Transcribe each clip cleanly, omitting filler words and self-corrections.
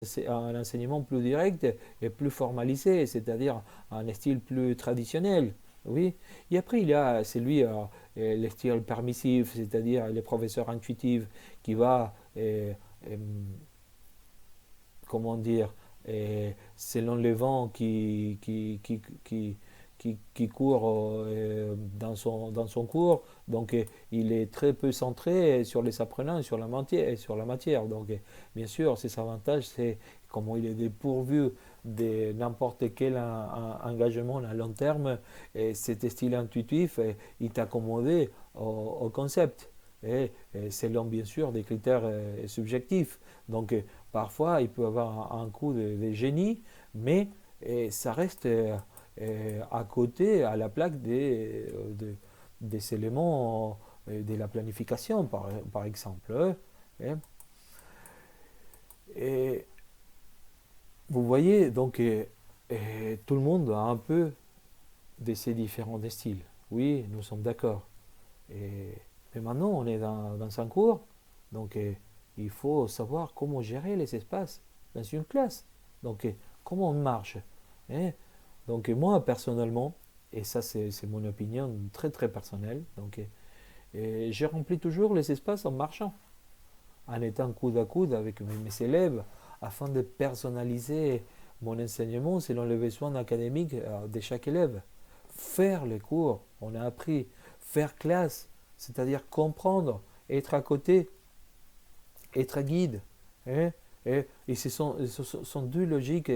c'est un enseignement plus direct et plus formalisé, c'est-à-dire un style plus traditionnel. Oui. Et après, il y a celui, le style permissif, c'est-à-dire les professeurs intuitifs qui va, euh, comment dire, selon le vent qui court dans son cours. Donc, il est très peu centré sur les apprenants et sur la matière. Donc, bien sûr, ses avantages, c'est comment il est dépourvu de n'importe quel engagement à long terme. Et cet style intuitif, il t'accommode au concept. Selon, bien sûr, des critères subjectifs. Donc, parfois, il peut avoir un coup de génie, mais ça reste à côté, à la plaque des éléments de la planification, par exemple. Hein. Et vous voyez, donc, tout le monde a un peu de ces différents styles. Oui, nous sommes d'accord. Et- mais maintenant, on est dans un cours, donc il faut savoir comment gérer les espaces dans une classe. Donc, comment on marche. Hein. Donc, moi, personnellement, et ça, c'est mon opinion très très personnelle, donc, je remplis toujours les espaces en marchant, en étant coude à coude avec mes élèves, afin de personnaliser mon enseignement selon les besoins académiques de chaque élève. Faire les cours, on a appris, faire classe, c'est-à-dire comprendre, être à côté, être guide. Hein. Et ce sont deux logiques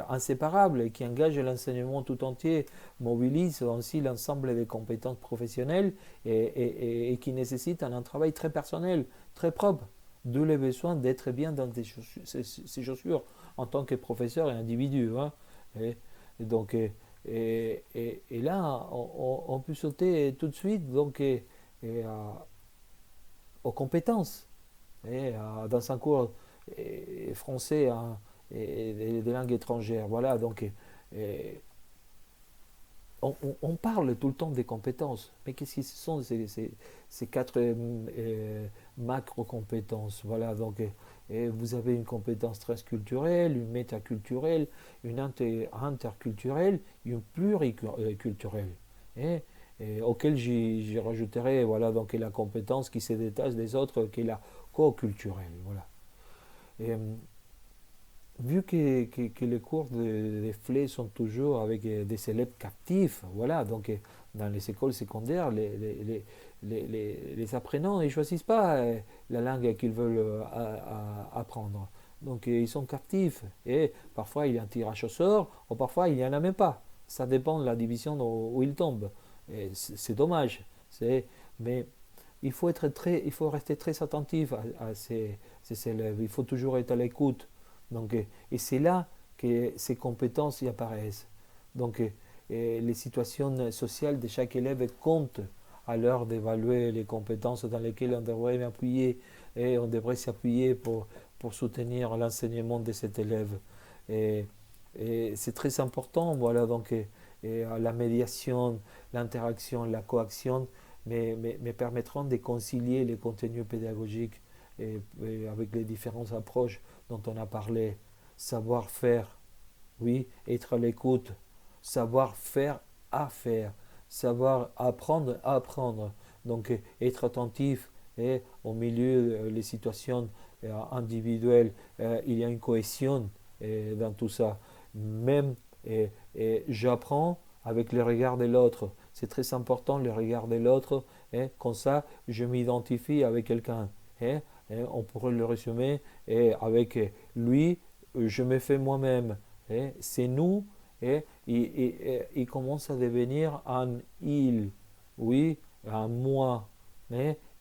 inséparables et qui engagent l'enseignement tout entier, mobilisent aussi l'ensemble des compétences professionnelles et qui nécessitent un travail très personnel, très propre. D'où le besoin d'être bien dans ces chaussures en tant que professeur et individu. Hein. Et, et donc, et là, on peut sauter tout de suite donc, aux compétences. Dans un cours français hein, et des langues étrangères. Voilà, donc on parle tout le temps des compétences, mais qu'est-ce que ce sont ces quatre macro-compétences. Voilà, donc vous avez une compétence transculturelle, une métaculturelle, une interculturelle et une pluriculturelle. Et, auquel j'y rajouterai voilà, donc, la compétence qui se détache des autres, qui est la co-culturelle. Voilà. Et, vu que les cours de FLE sont toujours avec des élèves captifs, voilà, donc dans les écoles secondaires, les apprenants ne choisissent pas la langue qu'ils veulent apprendre. Donc ils sont captifs et parfois il y a un tirage au sort ou parfois il n'y en a même pas. Ça dépend de la division où ils tombent. C'est dommage. Mais il faut rester très attentif à ces élèves. Il faut toujours être à l'écoute. Donc, et c'est là que ces compétences y apparaissent. Donc, les situations sociales de chaque élève comptent à l'heure d'évaluer les compétences dans lesquelles on devrait appuyer et on devrait s'appuyer pour soutenir l'enseignement de cet élève. Et, et c'est très important, voilà, donc, la médiation, l'interaction, la coaction me permettront de concilier les contenus pédagogiques avec les différentes approches dont on a parlé. Savoir-faire, oui, être à l'écoute, savoir faire à faire, savoir apprendre à apprendre. Donc être attentif et au milieu des situations individuelles, il y a une cohésion dans tout ça. Même j'apprends avec le regard de l'autre. C'est très important le regard de l'autre. Comme ça, je m'identifie avec quelqu'un. Hein. On pourrait le résumer avec lui, je me fais moi-même. C'est nous. Il commence à devenir un il, oui, un moi,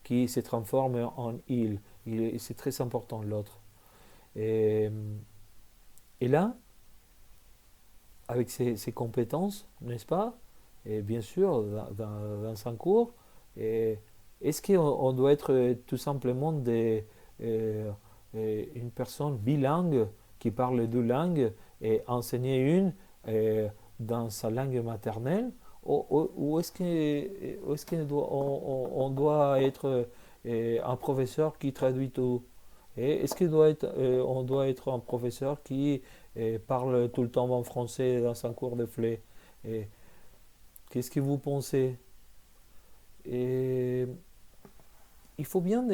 qui se transforme en il. C'est très important l'autre. Et, et là, avec ses compétences, n'est-ce pas? Et bien sûr, dans un cours, est-ce qu'on doit être tout simplement une personne bilingue qui parle deux langues et enseigner une dans sa langue maternelle? Ou est-ce qu'on doit être un professeur qui traduit tout? Et est-ce on doit être un professeur qui parle tout le temps en français dans son cours de flé? Et qu'est-ce que vous pensez? Et il faut bien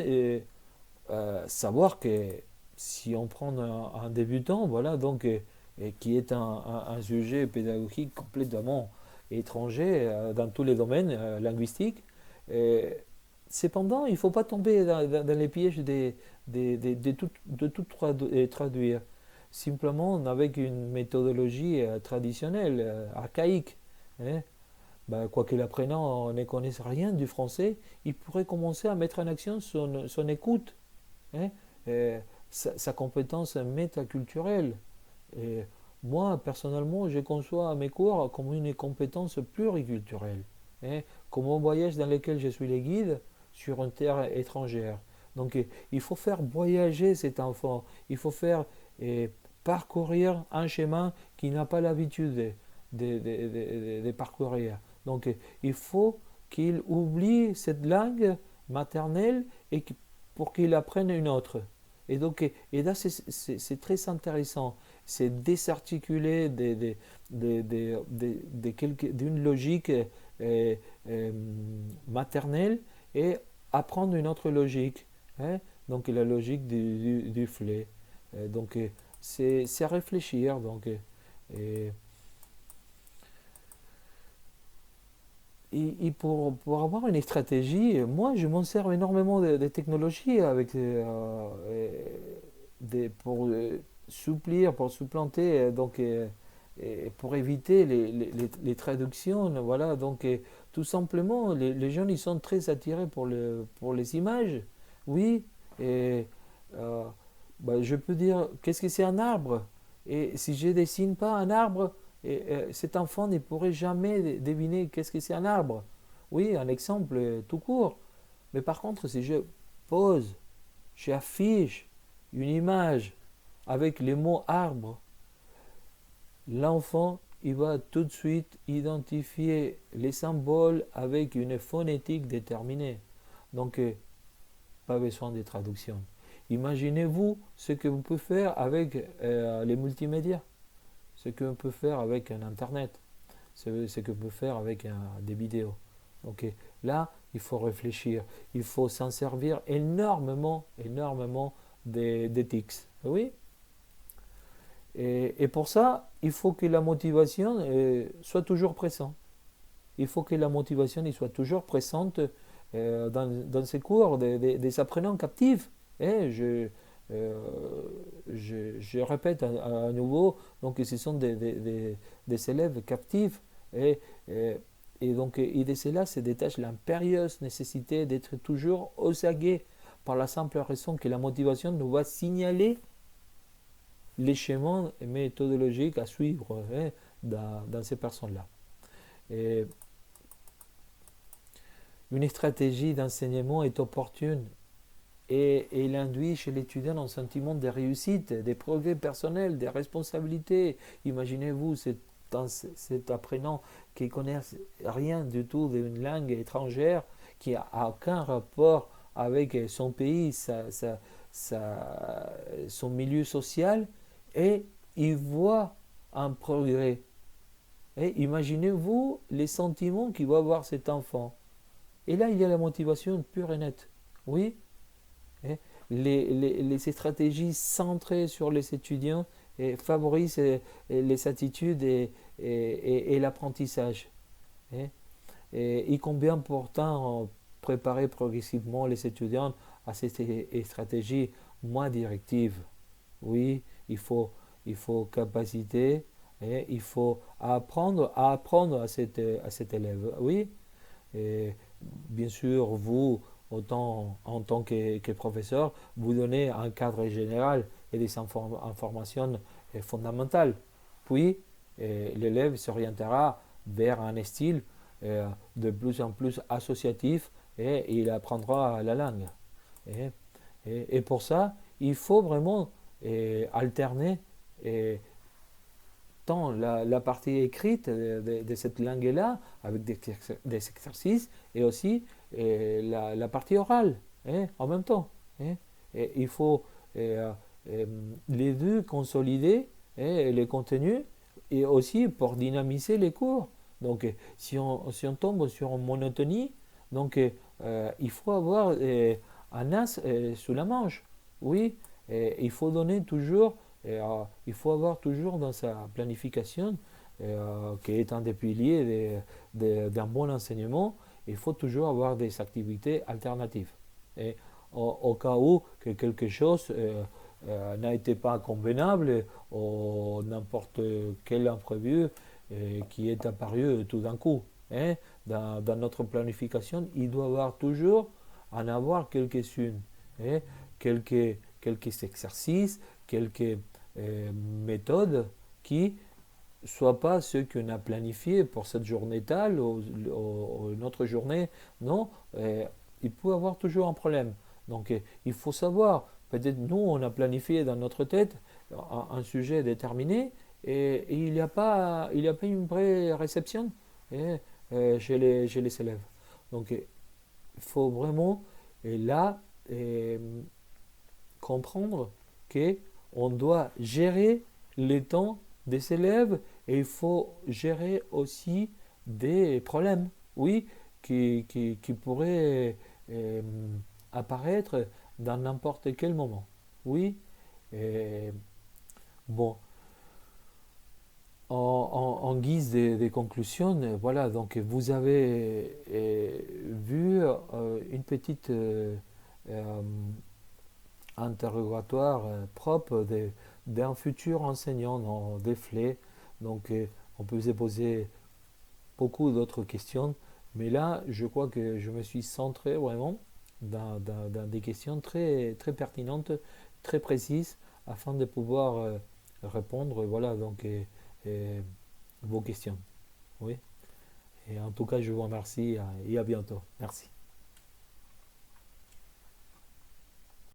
savoir que si on prend un débutant, voilà, donc, et qui est un sujet pédagogique complètement étranger dans tous les domaines linguistiques, euh, cependant, il ne faut pas tomber dans les pièges de tout traduire, simplement avec une méthodologie traditionnelle, archaïque. Hein. Ben, quoi qu'il apprenant ne connaisse rien du français, il pourrait commencer à mettre en action son écoute, hein, et sa compétence métaculturelle. Et moi, personnellement, je conçois mes cours comme une compétence pluriculturelle, hein, comme un voyage dans lequel je suis le guide sur une terre étrangère. Donc, il faut faire voyager cet enfant, il faut faire parcourir un chemin qu'il n'a pas l'habitude de parcourir. Donc, il faut qu'il oublie cette langue maternelle pour qu'il apprenne une autre. Et là, c'est très intéressant. C'est désarticuler d'une logique euh, maternelle et apprendre une autre logique. Hein. Donc, la logique du flé. Donc, c'est à réfléchir. Donc, et, pour avoir une stratégie, moi je m'en sers énormément de technologies pour supplir, pour supplanter, et pour éviter les traductions. Voilà, donc tout simplement, les jeunes ils sont très attirés pour les images. Oui, et euh, bah, je peux dire, qu'est-ce que c'est un arbre? Et si je dessine pas un arbre, cet enfant ne pourrait jamais deviner qu'est-ce que c'est un arbre. Oui, un exemple tout court. Mais par contre, si je pose, j'affiche une image avec les mots arbre, l'enfant il va tout de suite identifier les symboles avec une phonétique déterminée. Donc, pas besoin de traduction. Imaginez-vous ce que vous pouvez faire avec les multimédias, ce que vous pouvez faire avec un Internet, ce que vous pouvez faire avec des vidéos. Donc là, il faut réfléchir, il faut s'en servir énormément, énormément des tics. Oui. Et pour ça, il faut que la motivation soit toujours présente. Il faut que la motivation soit toujours présente dans ces cours des apprenants captifs. Et je répète à nouveau, donc ce sont des élèves captifs. Et, et, et donc, et de cela se détache l'impérieuse nécessité d'être toujours aux aguets, par la simple raison que la motivation nous va signaler les schémas méthodologiques à suivre dans ces personnes-là. Et une stratégie d'enseignement est opportune et il induit chez l'étudiant un sentiment de réussite, des progrès personnels, des responsabilités. Imaginez-vous cet apprenant qui ne connaît rien du tout d'une langue étrangère, qui n'a aucun rapport avec son pays, son milieu social, et il voit un progrès. Et imaginez-vous les sentiments qu'il va avoir cet enfant. Et là, il y a la motivation pure et nette. Oui, hein, les stratégies centrées sur les étudiants favorisent les attitudes et l'apprentissage. Hein. Et il convient pourtant préparer progressivement les étudiants à ces stratégies moins directives. Oui, il faut capacité, et il faut apprendre à cet élève. Oui, et bien sûr, vous, en tant que professeur, vous donnez un cadre général et des informations fondamentales. Puis, l'élève s'orientera vers un style de plus en plus associatif et il apprendra la langue. Et, et pour ça, il faut vraiment alterner tant la partie écrite de cette langue-là, avec des exercices, et aussi la partie orale, hein, en même temps. Hein. Et il faut et, les deux consolider les contenus et aussi pour dynamiser les cours. Donc, si on tombe sur une monotonie, donc il faut avoir un as sous la manche. Oui, il faut donner toujours, il faut avoir toujours dans sa planification, qui est un des piliers d'un bon enseignement, il faut toujours avoir des activités alternatives. Et au cas où que quelque chose n'a été pas convenable ou n'importe quel imprévu qui est apparu tout d'un coup. Hein. Dans notre planification, il doit y avoir toujours en avoir quelques-unes, hein, quelques exercices, quelques méthodes qui ne soient pas ce qu'on a planifié pour cette journée telle ou une autre journée. Non, il peut y avoir toujours un problème. Donc il faut savoir, peut-être nous on a planifié dans notre tête un sujet déterminé et il n'y a pas une vraie réception hein, chez les élèves. Donc il faut vraiment là comprendre qu'on doit gérer les temps des élèves et il faut gérer aussi des problèmes, oui, qui pourraient apparaître dans n'importe quel moment. Oui, et, bon, en guise des conclusions, voilà, donc vous avez vu une petite euh, interrogatoire propre d'un futur enseignant dans des flets. Donc on peut se poser beaucoup d'autres questions, mais là je crois que je me suis centré vraiment dans des questions très, très pertinentes, très précises, afin de pouvoir répondre voilà, donc, vos questions. Oui. Et en tout cas, je vous remercie et à bientôt. Merci.